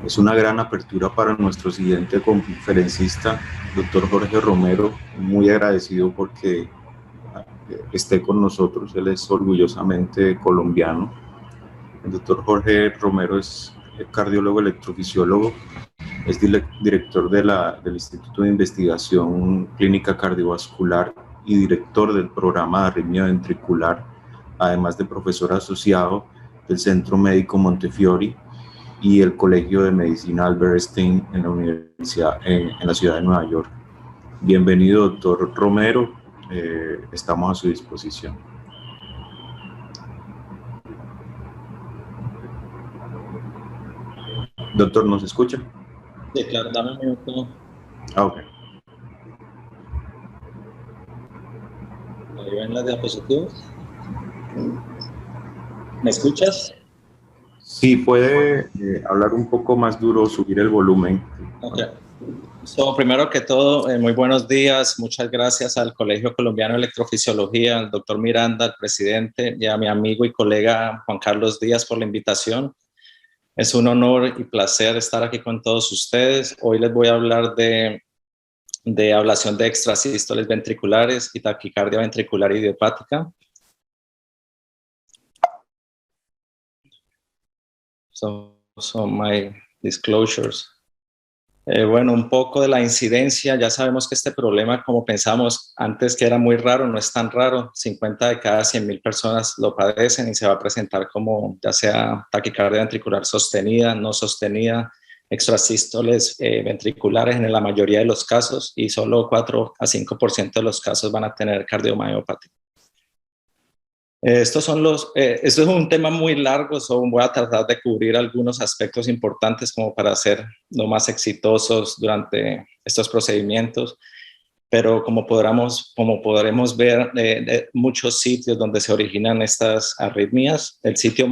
Es una gran apertura para nuestro siguiente conferencista, doctor Jorge Romero, muy agradecido porque esté con nosotros. Él es orgullosamente colombiano. El doctor Jorge Romero es cardiólogo electrofisiólogo, es director del Instituto de Investigación Clínica Cardiovascular y director del programa de arritmia ventricular, además de profesor asociado del Centro Médico Montefiore y el Colegio de Medicina Albert Einstein en la Universidad, en la ciudad de Nueva York. Bienvenido, doctor Romero, estamos a su disposición. Doctor, ¿nos escucha? Sí, claro, dame un minuto. Ok. Ahí ven las diapositivas. ¿Me escuchas? Sí, puede hablar un poco más duro, subir el volumen. Ok. Primero que todo, muy buenos días. Muchas gracias al Colegio Colombiano de Electrofisiología, al doctor Miranda, al presidente, y a mi amigo y colega Juan Carlos Díaz por la invitación. Es un honor y placer estar aquí con todos ustedes. Hoy les voy a hablar de ablación de extrasístoles ventriculares y taquicardia ventricular idiopática. So my disclosures. Bueno, un poco de la incidencia. Ya sabemos que este problema, como pensamos antes que era muy raro, no es tan raro. 50 de cada 100,000 personas lo padecen y se va a presentar como ya sea taquicardia ventricular sostenida, no sostenida, extrasístoles ventriculares en la mayoría de los casos, y solo 4 a 5% de los casos van a tener cardiomyopatía. Esto es un tema muy largo, voy a tratar de cubrir algunos aspectos importantes como para ser lo más exitosos durante estos procedimientos, pero como podremos ver de muchos sitios donde se originan estas arritmias, el sitio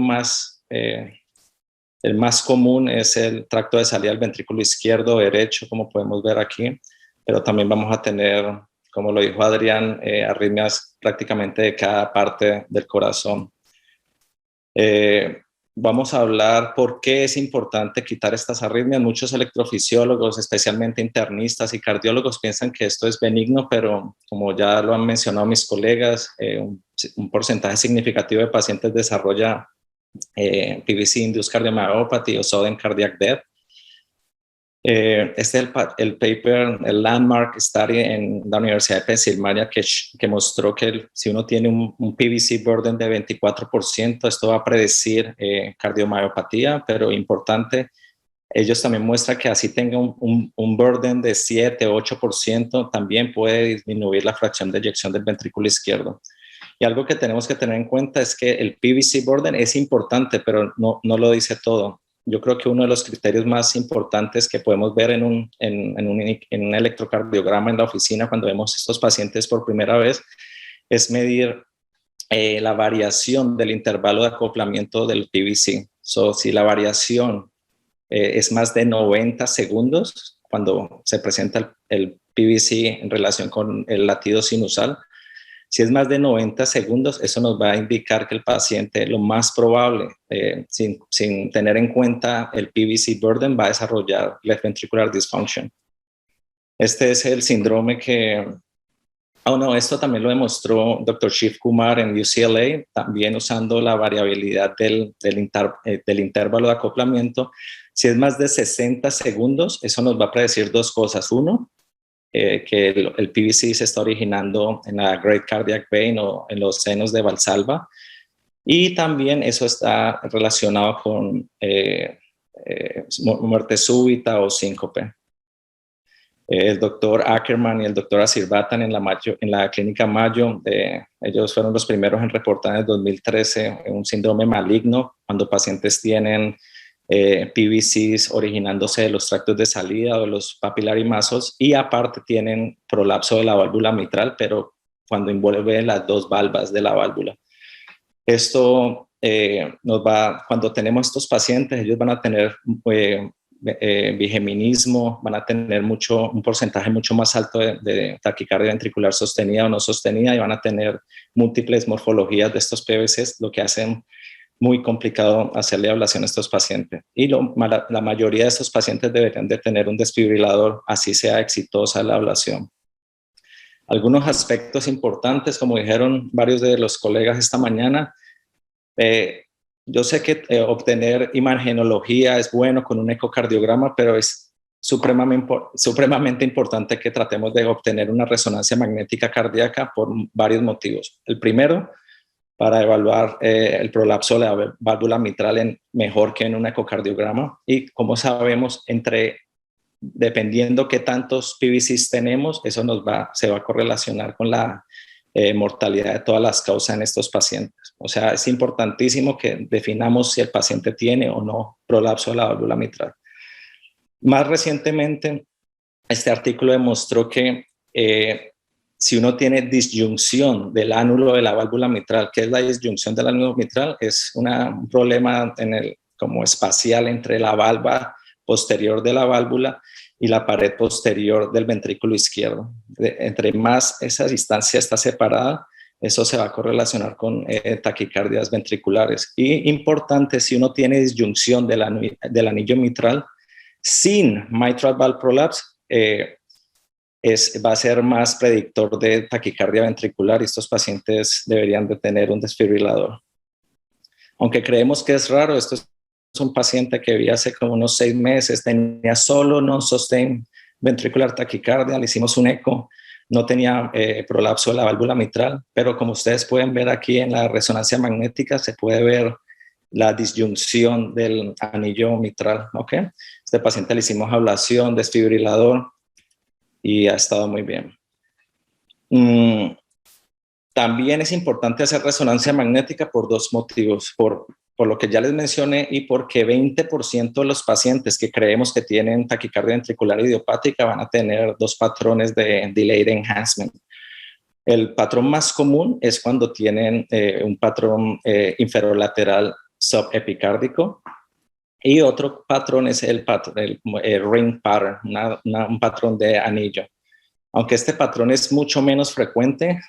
el más común es el tracto de salida del ventrículo izquierdo o derecho, como podemos ver aquí, pero también vamos a tener, como lo dijo Adrián, arritmias prácticamente de cada parte del corazón. Vamos a hablar por qué es importante quitar estas arritmias. Muchos electrofisiólogos, especialmente internistas y cardiólogos, piensan que esto es benigno, pero como ya lo han mencionado mis colegas, un porcentaje significativo de pacientes desarrolla PVC-induced cardiomyopathy o sudden cardiac death. Este es el paper, el landmark study en la Universidad de Pensilvania que mostró que si uno tiene un PVC burden de 24%, esto va a predecir cardiomyopatía, pero importante, ellos también muestran que así tenga un burden de 7 o 8%, también puede disminuir la fracción de eyección del ventrículo izquierdo. Y algo que tenemos que tener en cuenta es que el PVC burden es importante, pero no lo dice todo. Yo creo que uno de los criterios más importantes que podemos ver en un electrocardiograma en la oficina cuando vemos estos pacientes por primera vez es medir la variación del intervalo de acoplamiento del PVC. Si la variación es más de 90 segundos cuando se presenta el PVC en relación con el latido sinusal, si es más de 90 segundos, eso nos va a indicar que el paciente, lo más probable, sin tener en cuenta el PVC burden, va a desarrollar left ventricular dysfunction. Este es el síndrome que... esto también lo demostró Dr. Shiv Kumar en UCLA, también usando la variabilidad del intervalo de acoplamiento. Si es más de 60 segundos, eso nos va a predecir dos cosas. Uno, que el PVC se está originando en la Great Cardiac Vein o en los senos de Valsalva, y también eso está relacionado con muerte súbita o síncope. El doctor Ackerman y el doctor Asirbatan en la clínica Mayo, ellos fueron los primeros en reportar en el 2013 un síndrome maligno cuando pacientes tienen PVCs originándose de los tractos de salida o de los papillary muscles, y aparte tienen prolapso de la válvula mitral, pero cuando envuelve las dos valvas de la válvula. Esto cuando tenemos estos pacientes, ellos van a tener bigeminismo, van a tener un porcentaje mucho más alto de taquicardia ventricular sostenida o no sostenida, y van a tener múltiples morfologías de estos PVCs, lo que hacen muy complicado hacerle ablación a estos pacientes. Y la mayoría de estos pacientes deberían de tener un desfibrilador, así sea exitosa la ablación. Algunos aspectos importantes, como dijeron varios de los colegas esta mañana, yo sé que obtener imagenología es bueno con un ecocardiograma, pero es supremamente importante que tratemos de obtener una resonancia magnética cardíaca por varios motivos. El primero, para evaluar el prolapso de la válvula mitral mejor que en un ecocardiograma. Y como sabemos, dependiendo qué tantos PVCs tenemos, eso se va a correlacionar con la mortalidad de todas las causas en estos pacientes. O sea, es importantísimo que definamos si el paciente tiene o no prolapso de la válvula mitral. Más recientemente, este artículo demostró que si uno tiene disyunción del ánulo de la válvula mitral, ¿qué es la disyunción del ánulo mitral? Es un problema como espacial entre la valva posterior de la válvula y la pared posterior del ventrículo izquierdo. Entre más esa distancia está separada, eso se va a correlacionar con taquicardias ventriculares. Y importante, si uno tiene disyunción del anillo mitral sin mitral valve prolapse, va a ser más predictor de taquicardia ventricular y estos pacientes deberían de tener un desfibrilador. Aunque creemos que es raro, esto es un paciente que vi hace como unos 6 meses, tenía solo non-sustained ventricular taquicardia, le hicimos un eco, no tenía prolapso de la válvula mitral, pero como ustedes pueden ver aquí en la resonancia magnética, se puede ver la disyunción del anillo mitral, ¿ok? Este paciente le hicimos ablación, desfibrilador, y ha estado muy bien. También es importante hacer resonancia magnética por 2 motivos, por lo que ya les mencioné y porque 20% de los pacientes que creemos que tienen taquicardia ventricular idiopática van a tener 2 patrones de delayed enhancement. El patrón más común es cuando tienen un patrón inferolateral subepicárdico, y otro patrón es el ring pattern, un patrón de anillo. Aunque este patrón es mucho menos frecuente,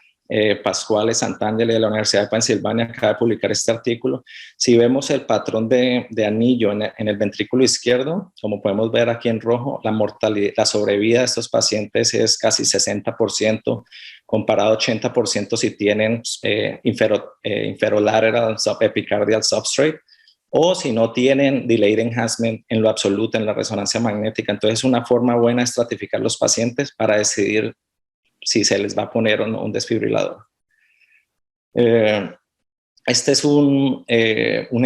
Pascual Santangelo de la Universidad de Pensilvania acaba de publicar este artículo. Si vemos el patrón de anillo en el ventrículo izquierdo, como podemos ver aquí en rojo, la sobrevida de estos pacientes es casi 60%, comparado a 80% si tienen inferolateral subepicardial substrate, o si no tienen delayed enhancement en lo absoluto en la resonancia magnética. Entonces es una forma buena de estratificar los pacientes para decidir si se les va a poner o no un desfibrilador. Este es un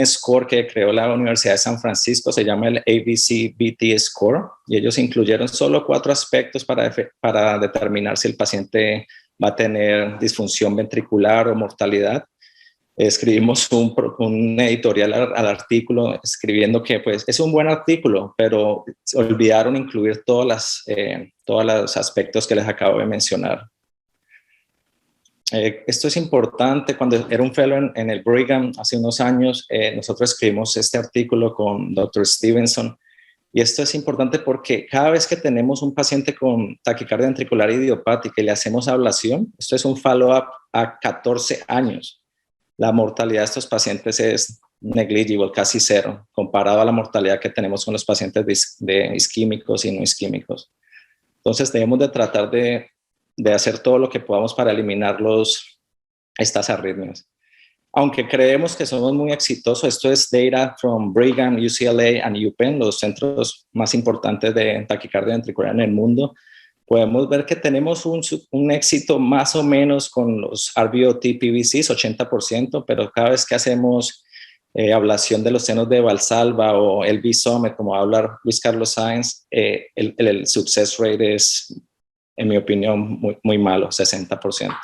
score que creó la Universidad de San Francisco, se llama el ABC-BT Score, y ellos incluyeron solo 4 aspectos para determinar si el paciente va a tener disfunción ventricular o mortalidad. Escribimos un editorial al artículo escribiendo que pues, es un buen artículo, pero olvidaron incluir todos los aspectos que les acabo de mencionar. Esto es importante. Cuando era un fellow en el Brigham hace unos años, nosotros escribimos este artículo con Dr. Stevenson, y esto es importante porque cada vez que tenemos un paciente con taquicardia ventricular idiopática y le hacemos ablación, esto es un follow-up a 14 años. La mortalidad de estos pacientes es negligible, casi 0, comparado a la mortalidad que tenemos con los pacientes de isquímicos y no isquímicos. Entonces debemos de tratar de hacer todo lo que podamos para eliminar estas arritmias. Aunque creemos que somos muy exitosos, esto es data from Brigham, UCLA and UPenn, los centros más importantes de taquicardia ventricular en el mundo. Podemos ver que tenemos un éxito más o menos con los RVOT PVCs, 80%, pero cada vez que hacemos ablación de los senos de Valsalva o el V-Summit, como va a hablar Luis Carlos Sáenz, el success rate es, en mi opinión, muy, muy malo, 60%.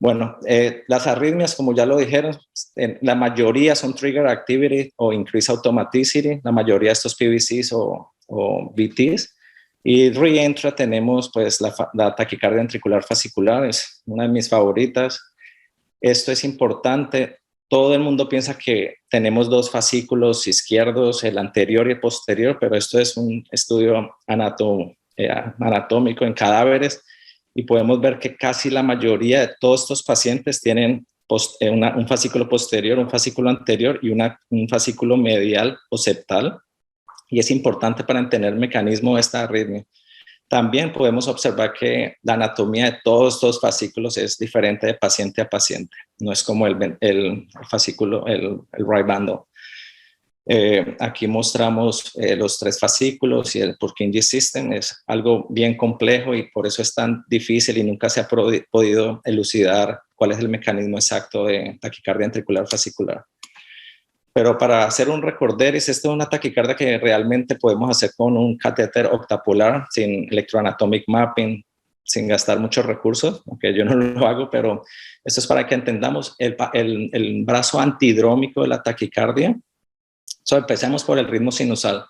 Bueno, las arritmias, como ya lo dijeron, la mayoría son trigger activity o increase automaticity, la mayoría de estos PVCs o VTs. Y reentra tenemos pues la taquicardia ventricular fascicular, es una de mis favoritas. Esto es importante. Todo el mundo piensa que tenemos 2 fascículos izquierdos, el anterior y el posterior, pero esto es un estudio anatómico en cadáveres y podemos ver que casi la mayoría de todos estos pacientes tienen un fascículo posterior, un fascículo anterior y un fascículo medial o septal. Y es importante para entender el mecanismo de esta arritmia. También podemos observar que la anatomía de todos estos fascículos es diferente de paciente a paciente. No es como el fascículo, el right bundle. Aquí mostramos los 3 fascículos y el Purkinje System. Es algo bien complejo y por eso es tan difícil y nunca se ha podido elucidar cuál es el mecanismo exacto de taquicardia ventricular fascicular. Pero para hacer un recorderis, esta es una taquicardia que realmente podemos hacer con un catéter octapolar, sin electroanatomic mapping, sin gastar muchos recursos, aunque yo no lo hago, pero esto es para que entendamos el brazo antidrómico de la taquicardia. Empecemos por el ritmo sinusal.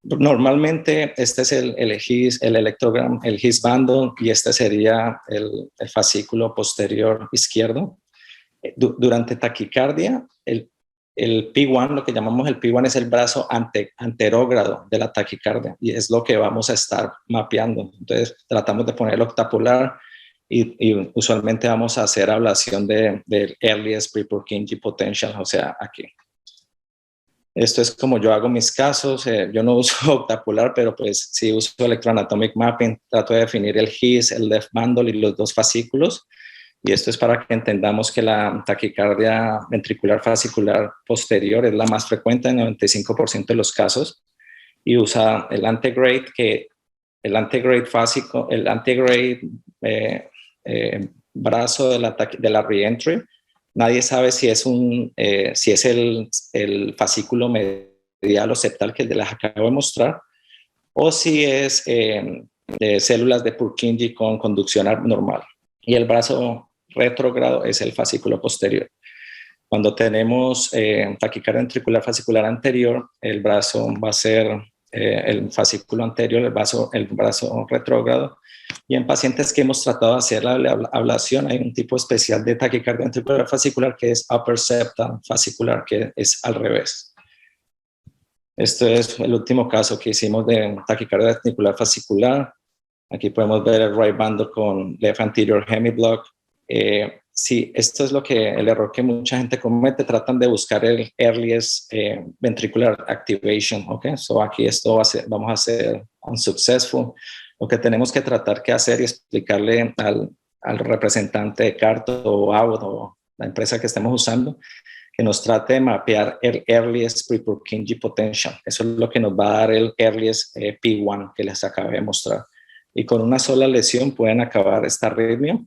Normalmente este es el electrogram, el His bundle, y este sería el fascículo posterior izquierdo. Durante taquicardia, el P1, lo que llamamos el P1, es el brazo anterógrado de la taquicardia y es lo que vamos a estar mapeando. Entonces tratamos de poner el octapolar y usualmente vamos a hacer ablación del earliest pre-Purkinje potential, o sea, aquí. Esto es como yo hago mis casos. Yo no uso octapolar, pero pues sí uso electroanatomic mapping. Trato de definir el His, el left bundle y los 2 fascículos. Y esto es para que entendamos que la taquicardia ventricular fascicular posterior es la más frecuente en 95% de los casos. Y usa el antegrade, brazo de la reentry. Nadie sabe si es el fascículo medial o septal que les acabo de mostrar, o si es de células de Purkinje con conducción abnormal. Y el brazo retrógrado es el fascículo posterior. Cuando tenemos taquicardia ventricular fascicular anterior, el brazo va a ser el fascículo anterior, el brazo retrógrado. Y en pacientes que hemos tratado de hacer la ablación, hay un tipo especial de taquicardia ventricular fascicular que es upper septal fascicular, que es al revés. Esto es el último caso que hicimos de taquicardia ventricular fascicular. Aquí podemos ver el right bundle con left anterior hemiblock. Sí, esto es el error que mucha gente comete. Tratan de buscar el earliest ventricular activation. Okay, so aquí vamos a ser unsuccessful. Lo que tenemos que tratar de hacer y explicarle al representante de Carto o Abbott o la empresa que estemos usando, que nos trate de mapear el earliest pre-Purkinje potential. Eso es lo que nos va a dar el earliest P1 que les acabé de mostrar. Y con una sola lesión pueden acabar esta arritmia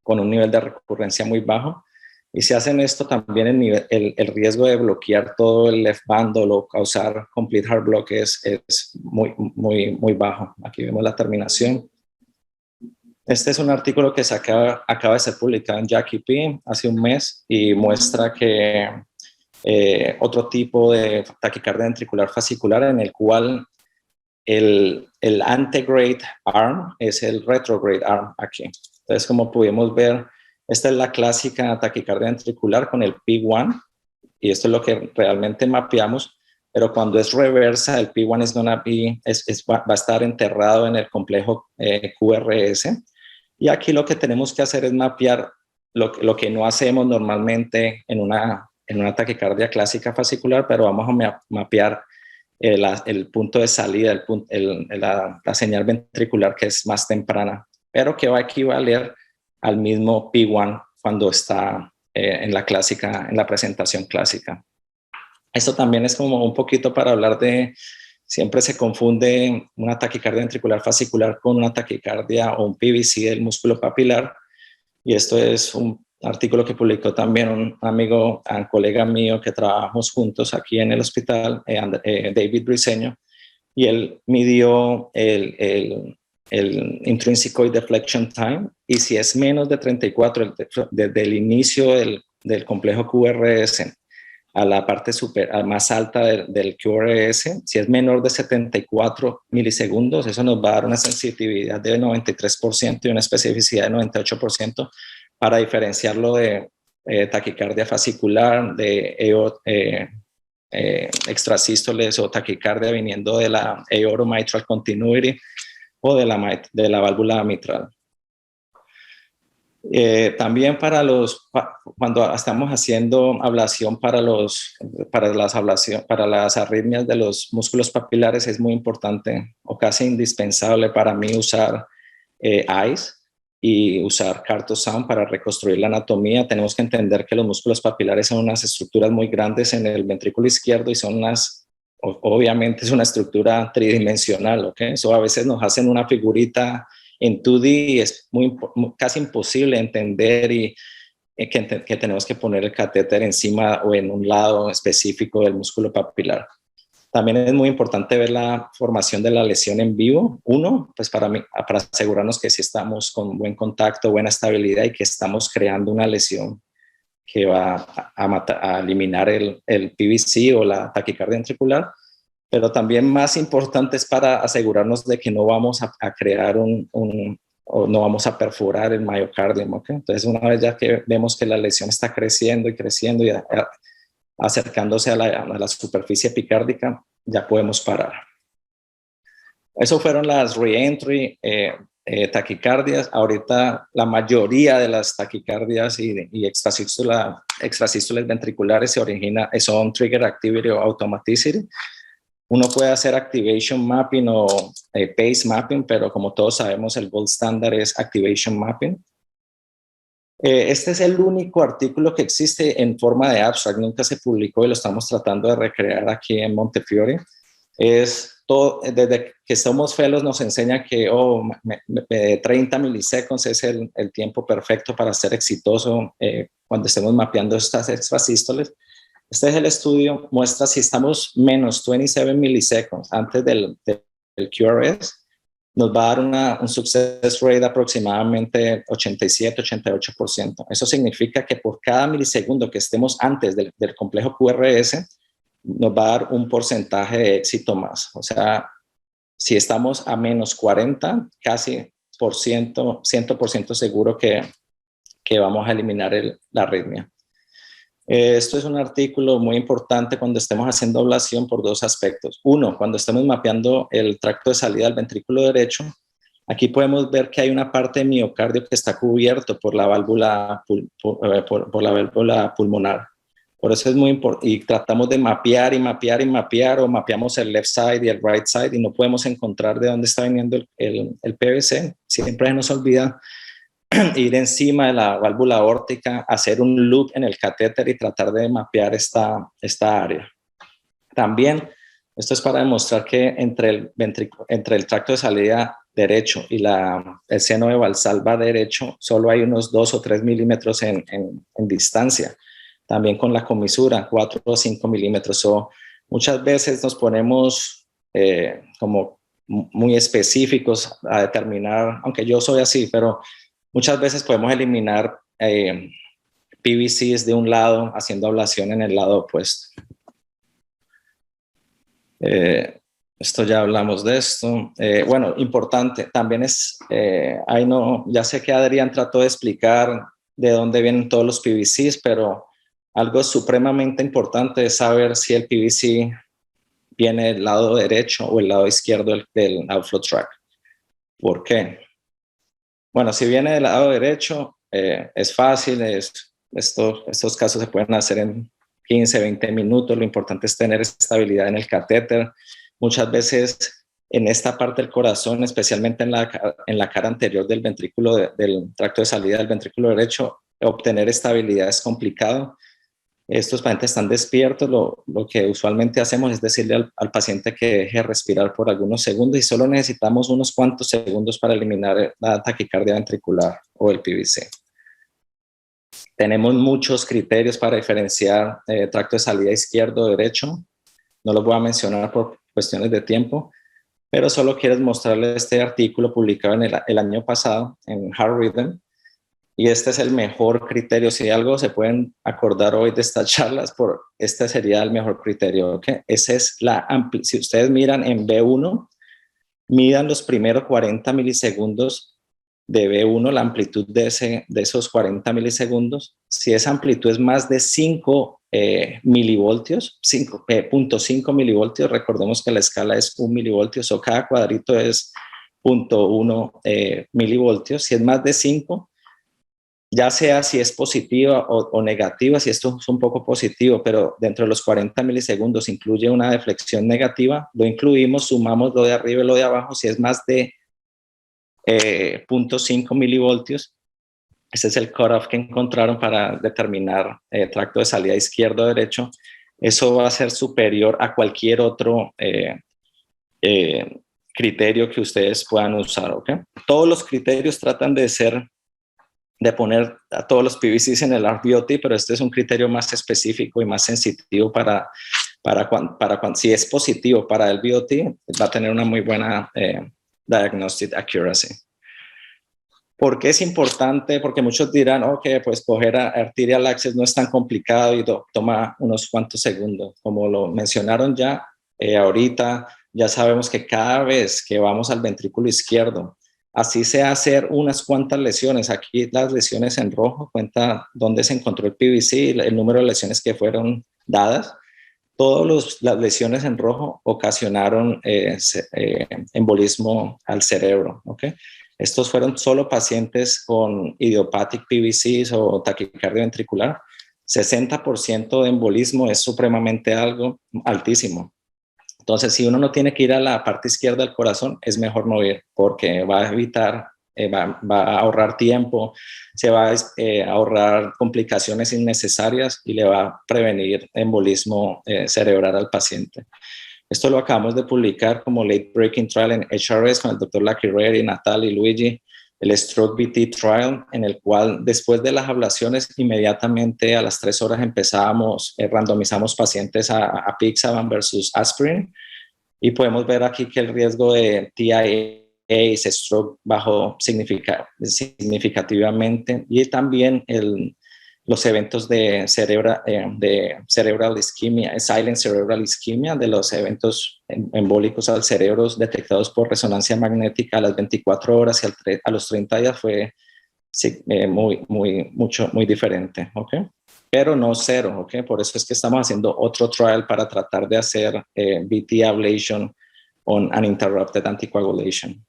con un nivel de recurrencia muy bajo. Y si hacen esto, también el riesgo de bloquear todo el left bundle o causar complete heart block es muy, muy, muy bajo. Aquí vemos la terminación. Este es un artículo que acaba de ser publicado en JACC EP hace un mes y muestra que otro tipo de taquicardia ventricular fascicular en el cual el antegrade arm es el retrograde arm aquí. Entonces, como pudimos ver, esta es la clásica taquicardia ventricular con el P1 y esto es lo que realmente mapeamos, pero cuando es reversa, el P1 va a estar enterrado en el complejo QRS. Y aquí lo que tenemos que hacer es mapear lo que no hacemos normalmente en una taquicardia clásica fascicular, pero vamos a mapear el punto de salida, la señal ventricular que es más temprana, pero que va a equivaler al mismo P1 cuando está en la presentación clásica. Esto también es como un poquito para hablar siempre se confunde una taquicardia ventricular fascicular con una taquicardia o un PVC del músculo papilar, y esto es un artículo que publicó también un colega mío que trabajamos juntos aquí en el hospital, David Briceño, y él midió el intrinsic deflection time, y si es menos de 34 desde el inicio del complejo QRS a la parte más alta del QRS, si es menor de 74 milisegundos, eso nos va a dar una sensibilidad de 93% y una especificidad de 98% para diferenciarlo de taquicardia fascicular, de extrasístoles o taquicardia viniendo de la aorto mitral continuity o de la válvula mitral. También cuando estamos haciendo ablación para las arritmias de los músculos papilares, es muy importante o casi indispensable para mí usar ICE y usar CartoSound para reconstruir la anatomía. Tenemos que entender que los músculos papilares son unas estructuras muy grandes en el ventrículo izquierdo y son obviamente es una estructura tridimensional, ¿ok? Eso a veces nos hacen una figurita en 2D y es casi imposible entender que tenemos que poner el catéter encima o en un lado específico del músculo papilar. También es muy importante ver la formación de la lesión en vivo. Uno, pues para asegurarnos que sí estamos con buen contacto, buena estabilidad y que estamos creando una lesión que va a eliminar el PVC o la taquicardia ventricular. Pero también más importante es para asegurarnos de que no vamos a crear o no vamos a perforar el miocardio, ¿ok? Entonces, una vez ya que vemos que la lesión está creciendo y creciendo y acercándose a la superficie epicárdica, ya podemos parar. Eso fueron las reentry taquicardias. Ahorita la mayoría de las taquicardias y extrasístoles ventriculares son trigger activity o automaticity. Uno puede hacer activation mapping o pace mapping, pero como todos sabemos, el gold standard es activation mapping. Este es el único artículo que existe en forma de abstract, nunca se publicó y lo estamos tratando de recrear aquí en Montefiore. Desde que somos fellows nos enseña que 30 miliseconds es el tiempo perfecto para ser exitoso cuando estemos mapeando estas extrasístoles. Este es el estudio, muestra si estamos menos 27 miliseconds antes del QRS, nos va a dar un success rate de aproximadamente 87-88%. Eso significa que por cada milisegundo que estemos antes del complejo QRS, nos va a dar un porcentaje de éxito más. O sea, si estamos a menos 40, casi 100% seguro que vamos a eliminar la arritmia. Esto es un artículo muy importante cuando estemos haciendo ablación por dos aspectos. Uno, cuando estemos mapeando el tracto de salida del ventrículo derecho, aquí podemos ver que hay una parte de miocardio que está cubierto por la válvula, por la válvula pulmonar. Por eso es muy importante, y tratamos de mapear y mapear y mapear, o mapeamos el left side y el right side y no podemos encontrar de dónde está viniendo el PVC. Siempre se nos olvida ir encima de la válvula aórtica, hacer un loop en el catéter y tratar de mapear esta área. También, esto es para demostrar que entre el tracto de salida derecho y el seno de valsalva derecho, solo hay unos 2 o 3 milímetros en distancia. También con la comisura, 4 o 5 milímetros. Muchas veces nos ponemos como muy específicos a determinar, aunque yo soy así, pero muchas veces podemos eliminar PVCs de un lado haciendo ablación en el lado opuesto. Esto ya hablamos de esto. Bueno, importante, también ya sé que Adrián trató de explicar de dónde vienen todos los PVCs, pero algo supremamente importante es saber si el PVC viene del lado derecho o el lado izquierdo del outflow tract. ¿Por qué? Bueno, si viene del lado derecho, es fácil, estos casos se pueden hacer en 15, 20 minutos. Lo importante es tener estabilidad en el catéter. Muchas veces en esta parte del corazón, especialmente en la cara anterior del ventrículo, del tracto de salida del ventrículo derecho, obtener estabilidad es complicado. Estos pacientes están despiertos, lo que usualmente hacemos es decirle al paciente que deje respirar por algunos segundos y solo necesitamos unos cuantos segundos para eliminar la taquicardia ventricular o el PVC. Tenemos muchos criterios para diferenciar tracto de salida izquierdo o derecho. No los voy a mencionar por cuestiones de tiempo, pero solo quiero mostrarles este artículo publicado el año pasado en Heart Rhythm. Y este es el mejor criterio. Si algo se pueden acordar hoy de estas charlas, este sería el mejor criterio. ¿Okay? Ese es si ustedes miran en B1, midan los primeros 40 milisegundos de B1, la amplitud de esos 40 milisegundos. Si esa amplitud es más de 5 milivoltios, 0.5 milivoltios, recordemos que la escala es 1 milivoltio, o cada cuadrito es 0.1 milivoltios. Si es más de 5, ya sea si es positiva o negativa, si esto es un poco positivo, pero dentro de los 40 milisegundos incluye una deflexión negativa, lo incluimos, sumamos lo de arriba y lo de abajo. Si es más de 0.5 milivoltios, ese es el cutoff que encontraron para determinar tracto de salida izquierdo o derecho. Eso va a ser superior a cualquier otro criterio que ustedes puedan usar, ¿ok? Todos los criterios tratan de poner a todos los PVCs en el RVOT, pero este es un criterio más específico y más sensitivo para si es positivo para el VOT, va a tener una muy buena diagnostic accuracy. ¿Por qué es importante? Porque muchos dirán, ok, pues coger arterial access no es tan complicado y toma unos cuantos segundos. Como lo mencionaron ya, ahorita ya sabemos que cada vez que vamos al ventrículo izquierdo, así sea hacer unas cuantas lesiones, aquí las lesiones en rojo cuenta dónde se encontró el PVC, el número de lesiones que fueron dadas. Todas las lesiones en rojo ocasionaron embolismo al cerebro, ¿ok? Estos fueron solo pacientes con idiopathic PVCs o taquicardia ventricular. 60% de embolismo es supremamente altísimo. Entonces, si uno no tiene que ir a la parte izquierda del corazón, es mejor no ir, porque va a evitar, va a ahorrar tiempo, se va a ahorrar complicaciones innecesarias y le va a prevenir embolismo cerebral al paciente. Esto lo acabamos de publicar como late breaking trial en HRS con el Dr. Lacquireri, Natalie, Luigi, el Stroke VT trial, en el cual después de las ablaciones inmediatamente a las 3 horas randomizamos pacientes a apixaban versus aspirin, y podemos ver aquí que el riesgo de TIA y stroke bajó significativamente, y también los eventos de cerebral ischemia, silent cerebral ischemia, de los eventos embólicos al cerebro detectados por resonancia magnética a las 24 horas y a los 30 días fue muy diferente, ¿ok? Pero no cero, ¿ok? Por eso es que estamos haciendo otro trial para tratar de hacer VT ablation on uninterrupted anticoagulation.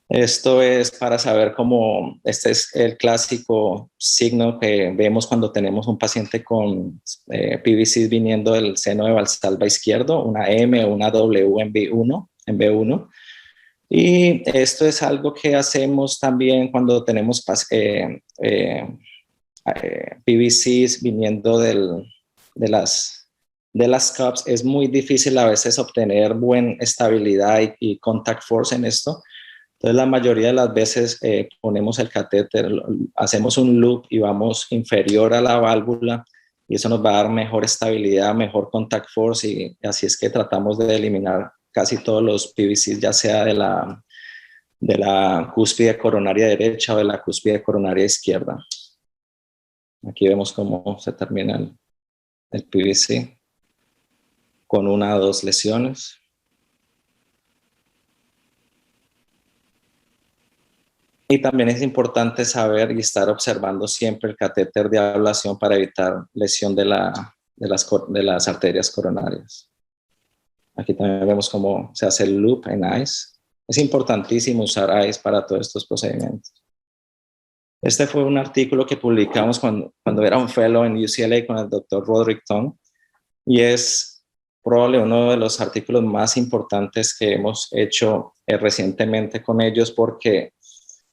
Esto es para saber cómo, este es el clásico signo que vemos cuando tenemos un paciente con PVC viniendo del seno de Valsalva izquierdo, una M o una W en B1. Y esto es algo que hacemos también cuando tenemos PVCs viniendo de las cups. Es muy difícil a veces obtener buena estabilidad y contact force en esto. Entonces, la mayoría de las veces ponemos el catéter, hacemos un loop y vamos inferior a la válvula, y eso nos va a dar mejor estabilidad, mejor contact force, y así es que tratamos de eliminar casi todos los PVCs, ya sea de la cúspide coronaria derecha o de la cúspide coronaria izquierda. Aquí vemos cómo se termina el PVC con 1 o 2 lesiones. Y también es importante saber y estar observando siempre el catéter de ablación para evitar lesión de las arterias coronarias. Aquí también vemos cómo se hace el loop en ICE. Es importantísimo usar ICE para todos estos procedimientos. Este fue un artículo que publicamos cuando era un fellow en UCLA con el Dr. Roderick Tong, y es probablemente uno de los artículos más importantes que hemos hecho recientemente con ellos, porque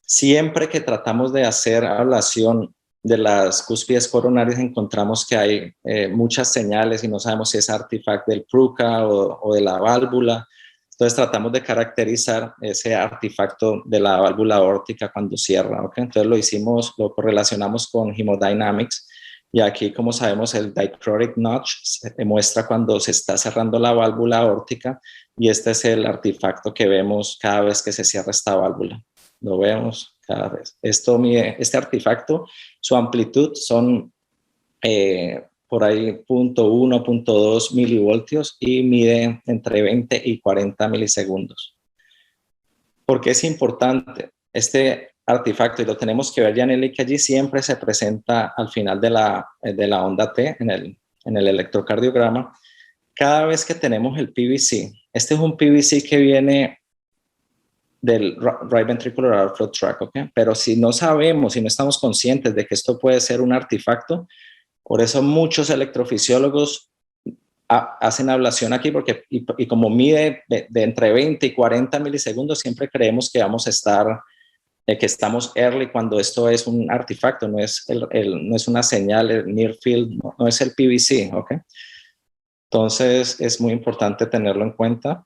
siempre que tratamos de hacer ablación de las cúspides coronarias encontramos que hay muchas señales y no sabemos si es artifact del PRUCA o de la válvula. Entonces tratamos de caracterizar ese artefacto de la válvula aórtica cuando cierra, ¿ok? Entonces lo correlacionamos con hemodynamics, y aquí, como sabemos, el dichrotic notch se muestra cuando se está cerrando la válvula aórtica, y este es el artefacto que vemos cada vez que se cierra esta válvula. Lo vemos cada vez. Este artefacto, su amplitud son por ahí 0.1, 0.2 milivoltios, y mide entre 20 y 40 milisegundos. ¿Por qué es importante? Este artefacto, y lo tenemos que ver ya en el EKG, siempre se presenta al final de la onda T en el electrocardiograma. Cada vez que tenemos el PVC, este es un PVC que viene del right ventricular outflow tract, ¿ok? Pero si no sabemos, si no estamos conscientes de que esto puede ser un artefacto, por eso muchos electrofisiólogos hacen ablación aquí, porque y como mide de entre 20 y 40 milisegundos, siempre creemos que vamos a estar, que estamos early cuando esto es un artefacto, no es, no es una señal, el near field, no es el PVC, ¿ok? Entonces es muy importante tenerlo en cuenta.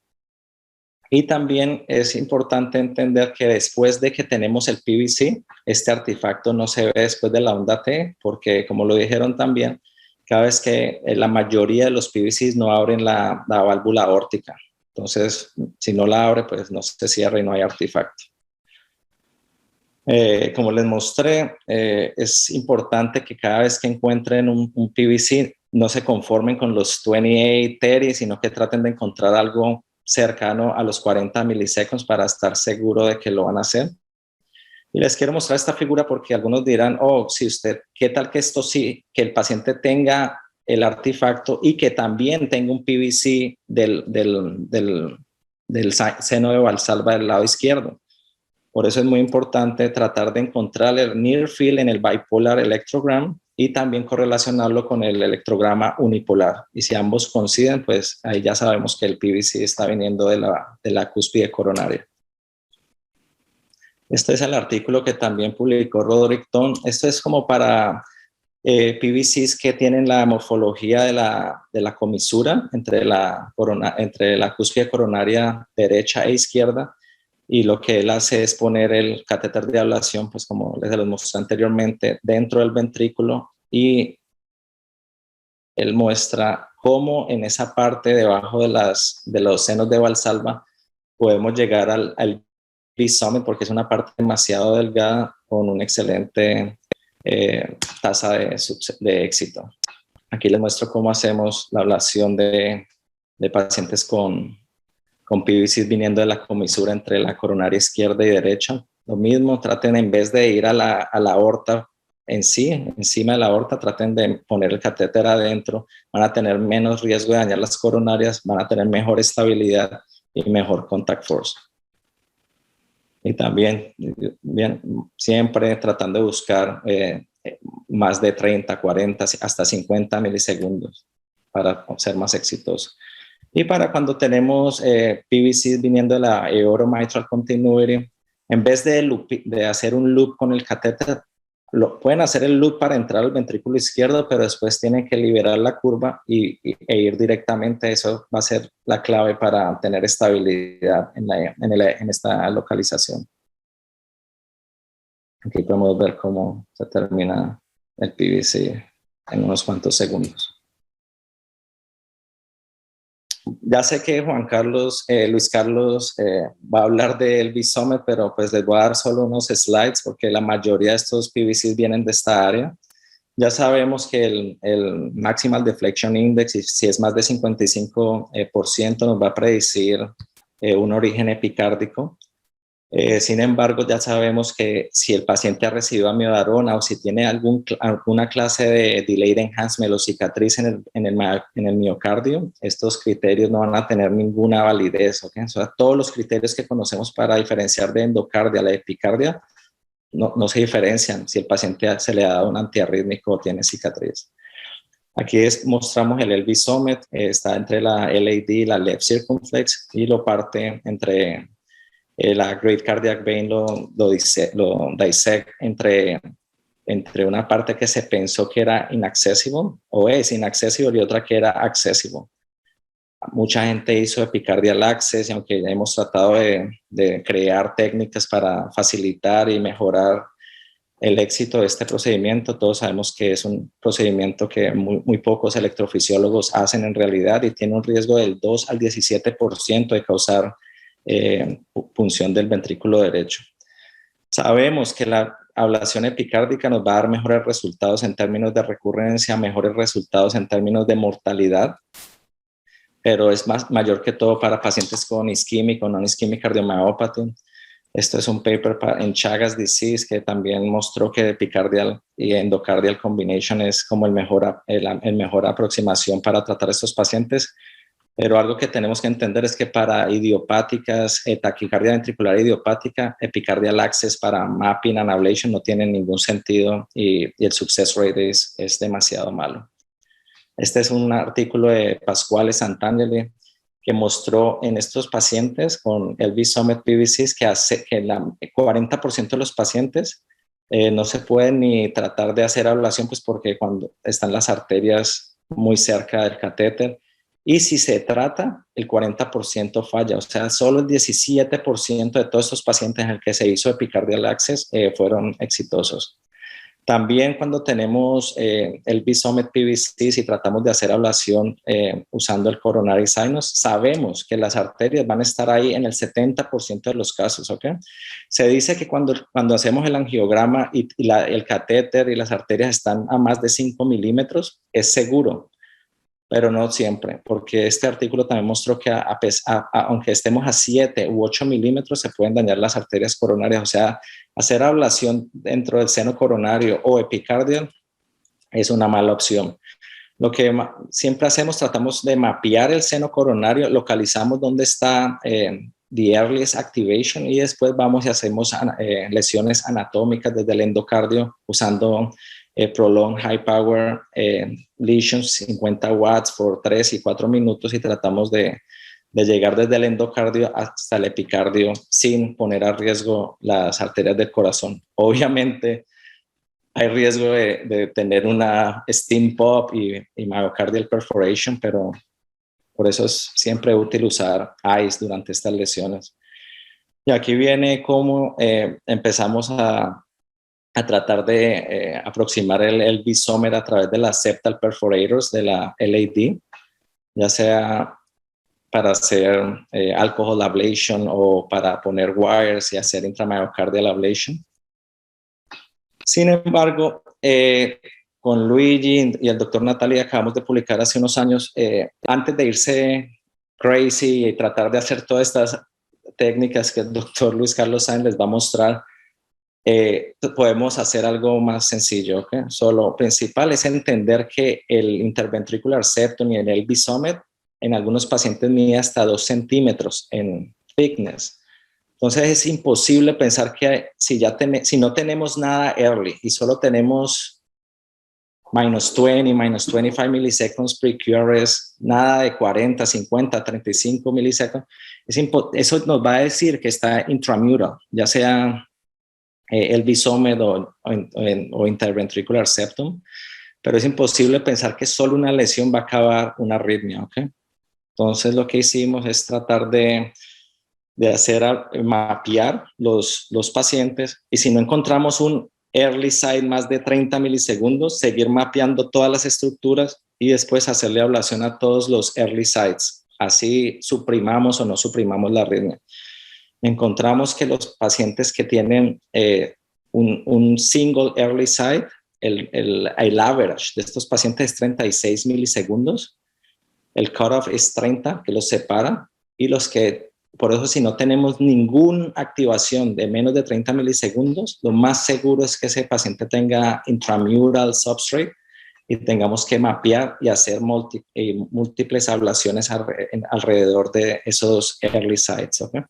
Y también es importante entender que después de que tenemos el PVC, este artefacto no se ve después de la onda T, porque como lo dijeron también, cada vez que la mayoría de los PVCs no abren la válvula aórtica. Entonces, si no la abre, pues no se cierra y no hay artefacto. Como les mostré, es importante que cada vez que encuentren un PVC, no se conformen con los 28, 30, sino que traten de encontrar algo cercano a los 40 milisegundos para estar seguro de que lo van a hacer. Y les quiero mostrar esta figura porque algunos dirán, oh, si usted, ¿qué tal que esto sí, que el paciente tenga el artefacto y que también tenga un PVC del seno de Valsalva del lado izquierdo? Por eso es muy importante tratar de encontrar el near field en el bipolar electrogram y también correlacionarlo con el electrograma unipolar. Y si ambos coinciden, pues ahí ya sabemos que el PVC está viniendo de la cúspide coronaria. Este es el artículo que también publicó Roderick Tong. Esto es como para PVCs que tienen la morfología de la comisura entre la cúspide coronaria derecha e izquierda. Y lo que él hace es poner el catéter de ablación, pues como les mostré anteriormente, dentro del ventrículo, y él muestra cómo en esa parte debajo de los senos de Valsalva podemos llegar al B-summit, porque es una parte demasiado delgada con una excelente tasa de éxito. Aquí les muestro cómo hacemos la ablación de pacientes con PVCs viniendo de la comisura entre la coronaria izquierda y derecha. Lo mismo, traten en vez de ir a la aorta en sí, encima de la aorta, traten de poner el catéter adentro. Van a tener menos riesgo de dañar las coronarias, van a tener mejor estabilidad y mejor contact force. Y también, bien, siempre tratando de buscar más de 30, 40, hasta 50 milisegundos para ser más exitoso. Y para cuando tenemos PVCs viniendo de la aorta mitral continuity, en vez de hacer un loop con el catéter, pueden hacer el loop para entrar al ventrículo izquierdo, pero después tienen que liberar la curva e ir directamente. Eso va a ser la clave para tener estabilidad en esta localización. Aquí podemos ver cómo se termina el PVC en unos cuantos segundos. Ya sé que Luis Carlos va a hablar del B-Summit, pero pues les voy a dar solo unos slides porque la mayoría de estos PVCs vienen de esta área. Ya sabemos que el Maximal Deflection Index, si es más de 55%, nos va a predecir un origen epicárdico. Sin embargo, ya sabemos que si el paciente ha recibido amiodarona o si tiene alguna clase de delayed enhancement o cicatriz en el miocardio, estos criterios no van a tener ninguna validez. ¿Okay? O sea, todos los criterios que conocemos para diferenciar de endocardia a la epicardia no se diferencian si el paciente se le ha dado un antiarrítmico o tiene cicatriz. Aquí mostramos el LV Summit, está entre la LAD y la left circumflex y lo parte entre la Great Cardiac Vein lo dissect entre una parte que se pensó que era inaccessible o es inaccesible y otra que era accessible. Mucha gente hizo epicardial access y aunque ya hemos tratado de crear técnicas para facilitar y mejorar el éxito de este procedimiento, todos sabemos que es un procedimiento que muy pocos electrofisiólogos hacen en realidad y tiene un riesgo del 2 al 17% de causar punción del ventrículo derecho. Sabemos que la ablación epicárdica nos va a dar mejores resultados en términos de recurrencia, mejores resultados en términos de mortalidad, pero es mayor que todo para pacientes con isquémico o non-ischemic cardiomyopathy. Esto es un paper en Chagas disease que también mostró que epicardial y endocardial combination es como el mejor aproximación para tratar a estos pacientes. Pero algo que tenemos que entender es que para idiopáticas, taquicardia ventricular idiopática, epicardial access para mapping and ablation no tiene ningún sentido y el success rate es demasiado malo. Este es un artículo de Pasquale Santangeli que mostró en estos pacientes con LV Summit PVCs que el 40% de los pacientes no se pueden ni tratar de hacer ablación, pues porque cuando están las arterias muy cerca del catéter, y si se trata, el 40% falla, o sea, solo el 17% de todos estos pacientes en el que se hizo epicardial access fueron exitosos. También cuando tenemos el V-Summit PVC, si tratamos de hacer ablación usando el coronary sinus, sabemos que las arterias van a estar ahí en el 70% de los casos, ¿ok? Se dice que cuando hacemos el angiograma y el catéter y las arterias están a más de 5 milímetros, es seguro, pero no siempre, porque este artículo también mostró que aunque estemos a 7 u 8 milímetros, se pueden dañar las arterias coronarias, o sea, hacer ablación dentro del seno coronario o epicardial es una mala opción. Lo que siempre hacemos, tratamos de mapear el seno coronario, localizamos dónde está the earliest activation y después vamos y hacemos lesiones anatómicas desde el endocardio usando prolonged high power lesions, 50 watts por 3 y 4 minutos y tratamos de llegar desde el endocardio hasta el epicardio sin poner a riesgo las arterias del corazón. Obviamente hay riesgo de tener una stim pop y myocardial perforation, pero por eso es siempre útil usar ICE durante estas lesiones. Y aquí viene cómo empezamos a tratar de aproximar el V-Summit a través de las septal perforators de la LAD, ya sea para hacer alcohol ablation o para poner wires y hacer intramyocardial ablation. Sin embargo, con Luigi y el doctor Natalia acabamos de publicar hace unos años, antes de irse crazy y tratar de hacer todas estas técnicas que el doctor Luis Carlos Sainz les va a mostrar, podemos hacer algo más sencillo, ¿okay? Lo principal es entender que el interventricular septum y el LV Summit en algunos pacientes mide hasta 2 centímetros en thickness. Entonces es imposible pensar que si no tenemos nada early y solo tenemos minus 20, minus 25 milliseconds pre-QRS, nada de 40, 50, 35 miliseconds, eso nos va a decir que está intramural, ya sea el V-Summit o interventricular septum, pero es imposible pensar que solo una lesión va a acabar una arritmia, ¿ok? Entonces lo que hicimos es tratar de mapear los pacientes y si no encontramos un early site más de 30 milisegundos, seguir mapeando todas las estructuras y después hacerle ablación a todos los early sites. Así suprimamos o no suprimamos la arritmia. Encontramos que los pacientes que tienen un single early site, el average de estos pacientes es 36 milisegundos, el cutoff es 30, que los separa, y los que, por eso si no tenemos ninguna activación de menos de 30 milisegundos, lo más seguro es que ese paciente tenga intramural substrate y tengamos que mapear y hacer múltiples ablaciones alrededor de esos early sites, ¿okay?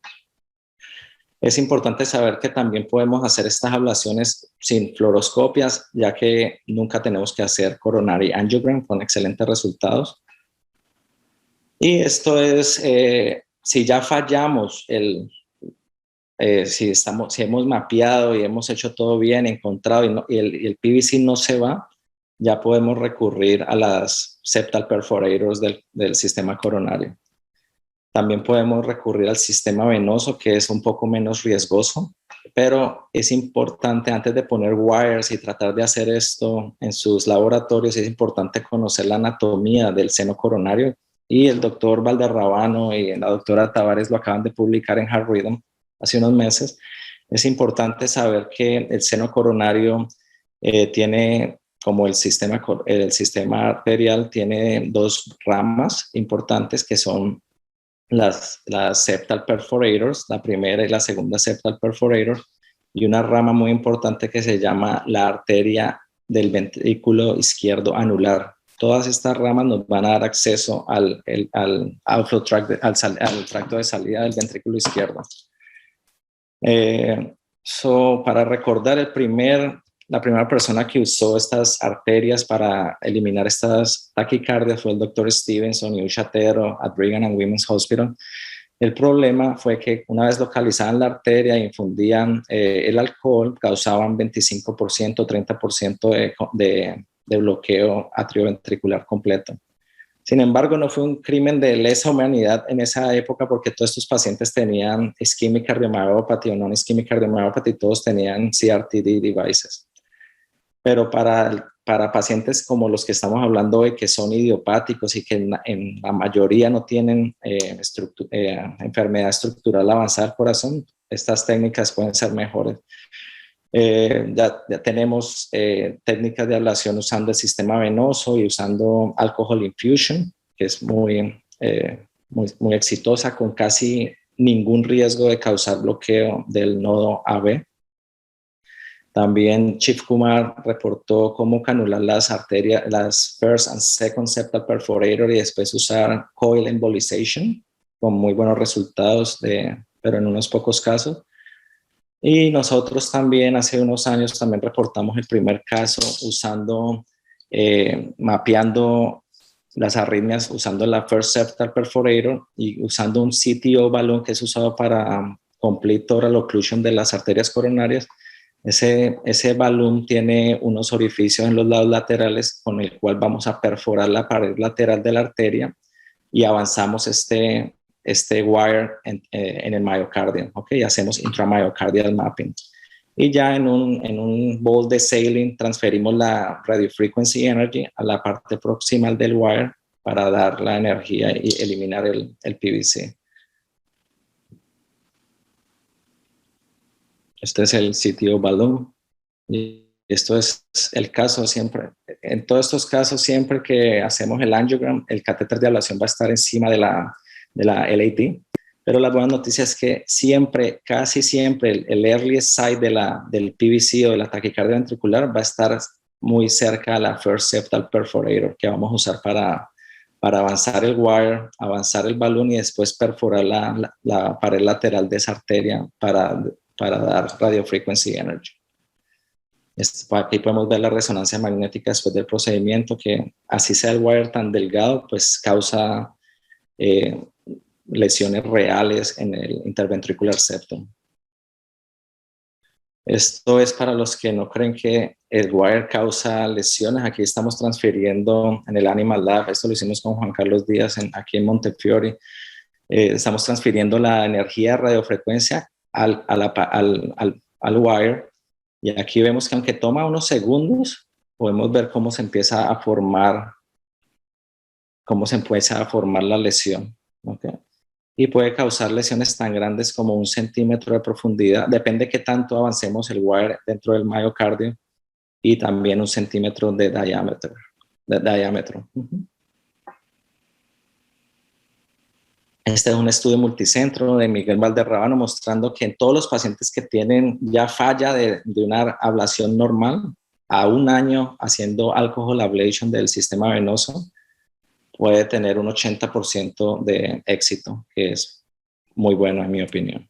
Es importante saber que también podemos hacer estas ablaciones sin fluoroscopias, ya que nunca tenemos que hacer coronary angiogram con excelentes resultados. Y esto es, si ya fallamos, si hemos mapeado y hemos hecho todo bien, encontrado y el PVC no se va, ya podemos recurrir a las septal perforators del sistema coronario. También podemos recurrir al sistema venoso, que es un poco menos riesgoso, pero es importante antes de poner wires y tratar de hacer esto en sus laboratorios, es importante conocer la anatomía del seno coronario. Y el doctor Valderrabano y la doctora Tavares lo acaban de publicar en Heart Rhythm hace unos meses. Es importante saber que el seno coronario tiene, como el sistema arterial, tiene 2 ramas importantes que son las septal perforators, la primera y la segunda septal perforator, y una rama muy importante que se llama la arteria del ventrículo izquierdo anular, Todas estas ramas nos van a dar acceso al outflow tract, al tracto de salida del ventrículo izquierdo. Para recordar, la primera persona que usó estas arterias para eliminar estas taquicardias fue el doctor Stevenson y un chatero at Brigham and Women's Hospital. El problema fue que una vez localizaban la arteria e infundían el alcohol, causaban 25%, 30% de bloqueo atrioventricular completo. Sin embargo, no fue un crimen de lesa humanidad en esa época porque todos estos pacientes tenían ischemic cardiomyopathy o non-ischemic cardiomyopathy, todos tenían CRTD devices. Pero para pacientes como los que estamos hablando hoy, que son idiopáticos y que en la mayoría no tienen enfermedad estructural avanzada del corazón, estas técnicas pueden ser mejores. Ya tenemos técnicas de ablación usando el sistema venoso y usando alcohol infusion, que es muy exitosa, con casi ningún riesgo de causar bloqueo del nodo AB. También Chief Kumar reportó cómo canular las arterias, las first and second septal perforator y después usar coil embolization con muy buenos resultados, pero en unos pocos casos. Y nosotros también hace unos años también reportamos el primer caso mapeando las arritmias usando la first septal perforator y usando un CTO balloon que es usado para complete total occlusion de las arterias coronarias. Ese balloon tiene unos orificios en los lados laterales con el cual vamos a perforar la pared lateral de la arteria y avanzamos este wire en el miocardio, ¿ok? Y hacemos intramyocardial mapping. Y ya en un bowl de saline transferimos la radiofrequency energy a la parte proximal del wire para dar la energía y eliminar el PVC. Este es el CTO balloon. Y esto es el caso siempre. En todos estos casos, siempre que hacemos el angiogram, el catéter de ablación va a estar encima de la LAD. Pero la buena noticia es que siempre, casi siempre, el earliest site del PVC o de la taquicardia ventricular va a estar muy cerca a la first septal perforator que vamos a usar para avanzar el wire, avanzar el balón y después perforar la pared lateral de esa arteria para dar radiofrequency energy. Aquí podemos ver la resonancia magnética después del procedimiento, que así sea el wire tan delgado, pues causa lesiones reales en el interventricular septum. Esto es para los que no creen que el wire causa lesiones. Aquí estamos transfiriendo en el Animal Lab, esto lo hicimos con Juan Carlos Díaz aquí en Montefiore. Estamos transfiriendo la energía de radiofrecuencia al wire. Y aquí vemos que aunque toma unos segundos, podemos ver cómo se empieza a formar la lesión. ¿Okay? Y puede causar lesiones tan grandes como 1 centímetro de profundidad. Depende de qué tanto avancemos el wire dentro del miocardio y también 1 centímetro de diámetro. Este es un estudio multicentro de Miguel Valderrábano mostrando que en todos los pacientes que tienen ya falla de una ablación normal, a 1 año haciendo alcohol ablation del sistema venoso, puede tener un 80% de éxito, que es muy bueno en mi opinión.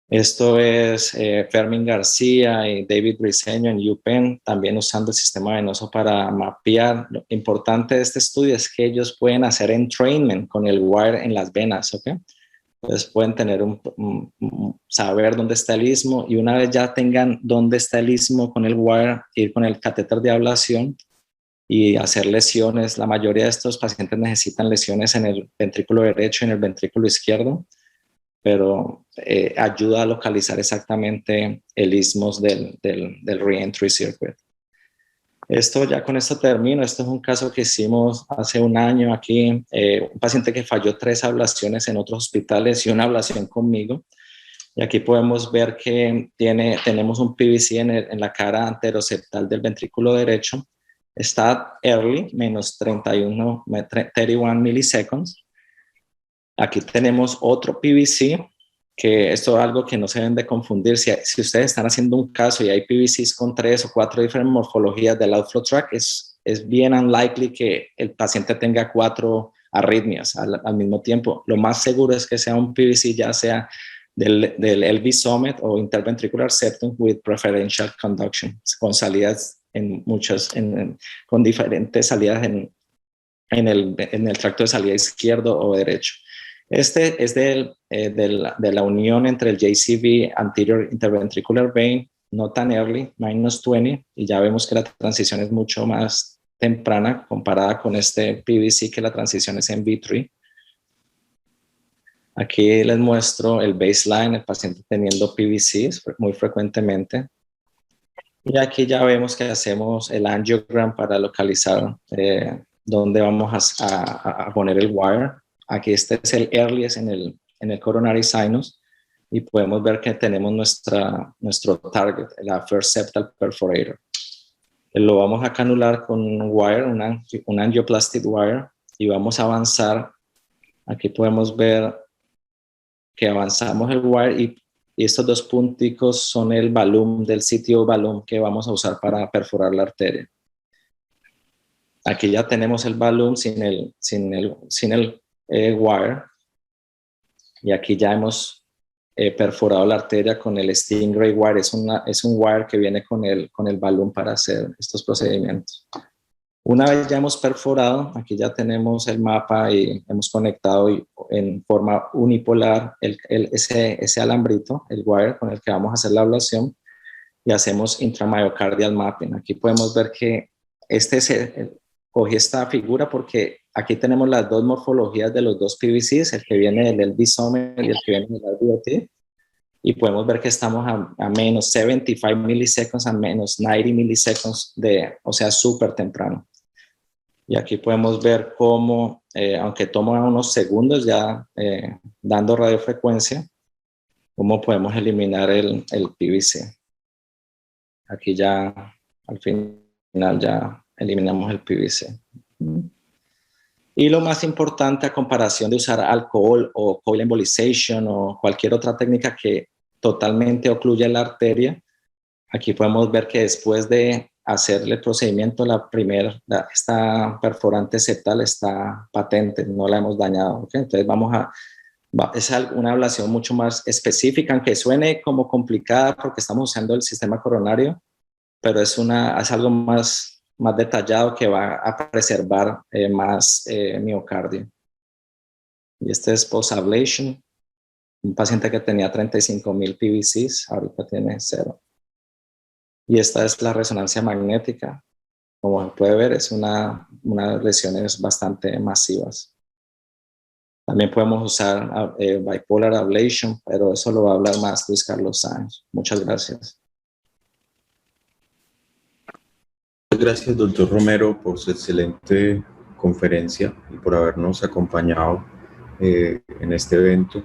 Esto es Fermín García y David Briceño en UPenn, también usando el sistema venoso para mapear. Lo importante de este estudio es que ellos pueden hacer entrainment con el wire en las venas, ¿ok? Entonces pueden tener saber dónde está el istmo y una vez ya tengan dónde está el istmo con el wire, ir con el catéter de ablación y hacer lesiones. La mayoría de estos pacientes necesitan lesiones en el ventrículo derecho y en el ventrículo izquierdo, pero ayuda a localizar exactamente el isthmus del reentry circuit. Con esto termino. Esto es un caso que hicimos hace 1 año aquí, un paciente que falló 3 ablaciones en otros hospitales y una ablación conmigo. Y aquí podemos ver que tenemos un PVC en la cara anteroseptal del ventrículo derecho. Está early, menos 31 milliseconds. Aquí tenemos otro PVC, que esto es algo que no se deben de confundir. Si ustedes están haciendo un caso y hay PVCs con 3 o 4 diferentes morfologías del outflow tract, es es bien unlikely que el paciente tenga 4 arritmias al mismo tiempo. Lo más seguro es que sea un PVC, ya sea del LV summit o interventricular septum with preferential conduction, con salidas con diferentes salidas en el tracto de salida izquierdo o derecho. Este es de la unión entre el JCV, anterior interventricular vein, no tan early, -20, y ya vemos que la transición es mucho más temprana comparada con este PVC, que la transición es en V3. Aquí les muestro el baseline, el paciente teniendo PVCs muy frecuentemente. Y aquí ya vemos que hacemos el angiogram para localizar dónde vamos a poner el wire. Aquí este es el earliest en el coronary sinus y podemos ver que tenemos nuestro target, la first septal perforator. Lo vamos a canular con un wire, un angioplastic wire, y vamos a avanzar. Aquí podemos ver que avanzamos el wire y estos 2 punticos son el balloon del sitio balloon que vamos a usar para perforar la arteria. Aquí ya tenemos el balloon sin el wire, y aquí ya hemos perforado la arteria con el Stingray wire. Es un wire que viene con el balloon para hacer estos procedimientos. Una vez ya hemos perforado, aquí ya tenemos el mapa y hemos conectado en forma unipolar ese alambrito, el wire con el que vamos a hacer la ablación, y hacemos intramyocardial mapping. Aquí podemos ver que cogí esta figura porque aquí tenemos las 2 morfologías de los 2 PVCs, el que viene del LV summit y el que viene del RVOT, y podemos ver que estamos a menos 75 milliseconds, a menos 90 milliseconds, o sea, súper temprano. Y aquí podemos ver cómo, aunque toma unos segundos ya dando radiofrecuencia, cómo podemos eliminar el PVC. Aquí ya, al final, ya eliminamos el PVC. Y lo más importante, a comparación de usar alcohol o coil embolization o cualquier otra técnica que totalmente ocluya la arteria, aquí podemos ver que después de hacerle el procedimiento, esta perforante septal está patente, no la hemos dañado. ¿Okay? Entonces es una ablación mucho más específica, aunque suene como complicada porque estamos usando el sistema coronario, pero es algo más detallado que va a preservar más miocardio. Y este es post-ablation, un paciente que tenía 35,000 PVCs, ahorita tiene 0. Y esta es la resonancia magnética. Como se puede ver, es unas lesiones bastante masivas. También podemos usar bipolar ablation, pero eso lo va a hablar más Luis Carlos Sáenz. Muchas gracias. Muchas gracias, doctor Romero, por su excelente conferencia y por habernos acompañado en este evento.